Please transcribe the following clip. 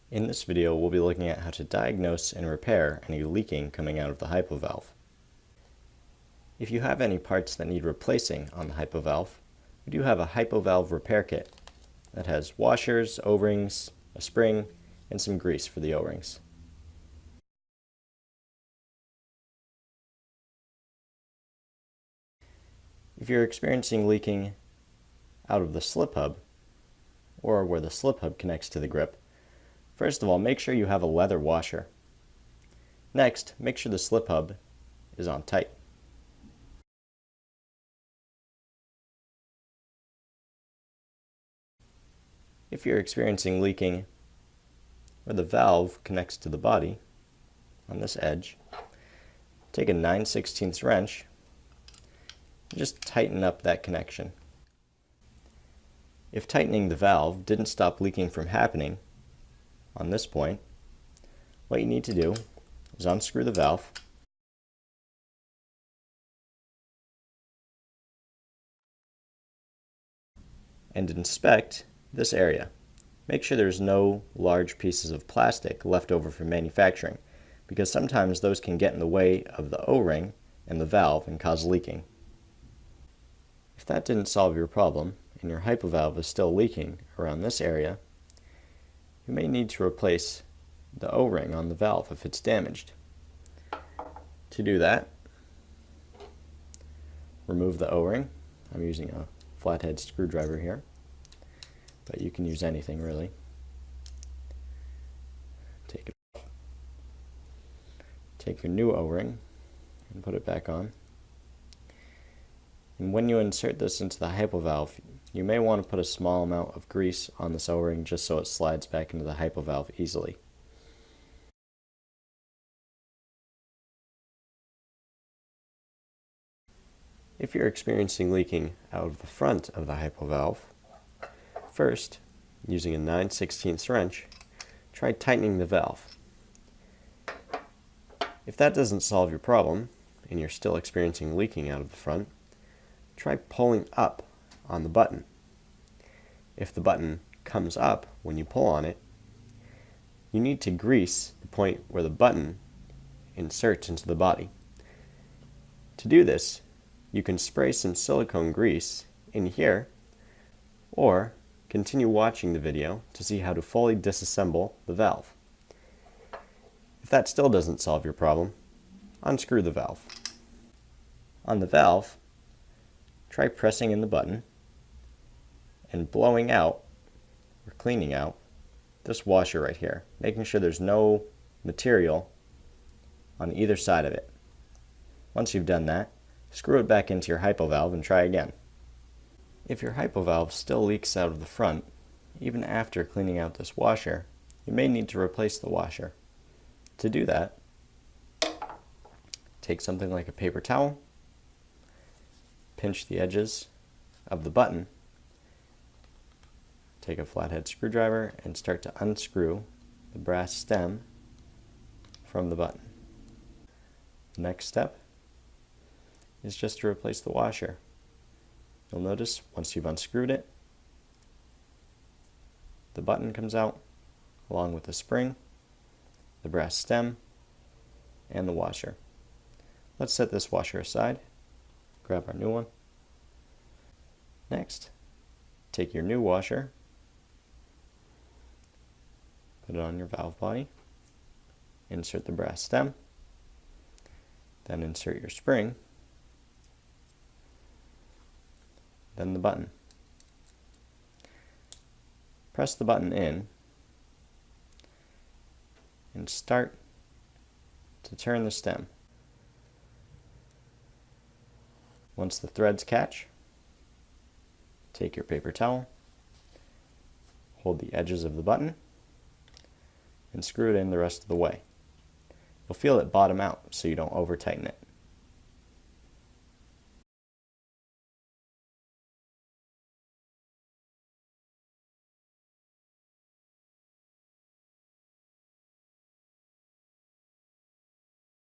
In this video, we'll be looking at how to diagnose and repair any leaking coming out of the hypovalve. If you have any parts that need replacing on the hypovalve, we do have a hypovalve repair kit that has washers, O-rings, a spring, and some grease for the O-rings. If you're experiencing leaking out of the slip hub, or where the slip hub connects to the grip, first of all, make sure you have a leather washer. Next, make sure the slip hub is on tight. If you're experiencing leaking where the valve connects to the body, on this edge, take a 9/16 wrench and just tighten up that connection. If tightening the valve didn't stop leaking from happening on this point, what you need to do is unscrew the valve and inspect this area. Make sure there's no large pieces of plastic left over from manufacturing, because sometimes those can get in the way of the O-ring and the valve and cause leaking. If that didn't solve your problem and your hypovalve is still leaking around this area, you may need to replace the O-ring on the valve if it's damaged. To do that, remove the O-ring. I'm using a flathead screwdriver here, but you can use anything really. Take it off. Take your new O-ring and put it back on. And when you insert this into the hypovalve, you may want to put a small amount of grease on this O-ring just so it slides back into the hypovalve easily. If you're experiencing leaking out of the front of the hypovalve, first, using a 9/16 wrench, try tightening the valve. If that doesn't solve your problem, and you're still experiencing leaking out of the front, try pulling up on the button. If the button comes up when you pull on it, you need to grease the point where the button inserts into the body. To do this, you can spray some silicone grease in here, or continue watching the video to see how to fully disassemble the valve. If that still doesn't solve your problem, unscrew the valve. On the valve, try pressing in the button and blowing out, or cleaning out, this washer right here, making sure there's no material on either side of it. Once you've done that, screw it back into your hypovalve and try again. If your hypovalve still leaks out of the front, even after cleaning out this washer, you may need to replace the washer. To do that, take something like a paper towel, pinch the edges of the button, take a flathead screwdriver and start to unscrew the brass stem from the button. The next step is just to replace the washer. You'll notice once you've unscrewed it, the button comes out along with the spring, the brass stem, and the washer. Let's set this washer aside, grab our new one. Next, take your new washer, put it on your valve body, insert the brass stem, then insert your spring, then the button. Press the button in and start to turn the stem. Once the threads catch, take your paper towel, hold the edges of the button, and screw it in the rest of the way. You'll feel it bottom out so you don't over tighten it.